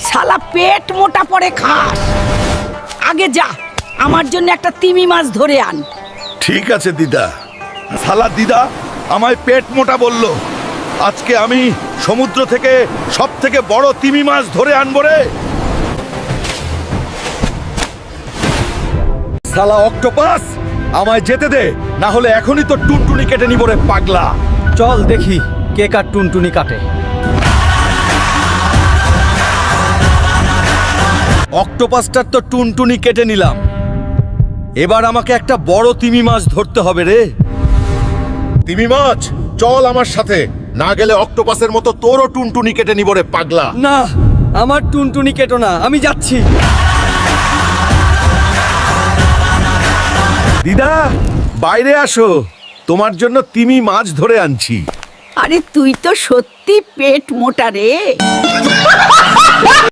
শালা পেট মোটা পড়ে খাস। আগে যা, আমার জন্য একটা তিমি মাছ ধরে আন। ঠিক আছে দিদা। শালা দিদা আমায় পেট মোটা বলল। আজকে আমি সমুদ্র থেকে সব থেকে বড় তিমি মাছ ধরে আনবো রে। শালা অক্টোপাস, আমায় যেতে দে, না হলে এখনই তো টুনটুনি কেটে নিব রে পাগলা। চল দেখি কে কার টুনটুনি কাটে। অক্টোপাসটার তো টুনটুনি কেটে নিলাম, এবার আমাকে একটা বড় তিমি মাছ ধরতে হবে রে। তিমি মাছ, চল আমার সাথে, না গেলে অক্টোপাসের মতো তোরও টুনটুনি কেটে নিব রে পাগলা। না, আমার টুনটুনি কেটো না, আমি যাচ্ছি। দিদা বাইরে আসো, তোমার জন্য তিমি মাছ ধরে আনছি। আরে তুই তো সত্যি পেট মোটা রে।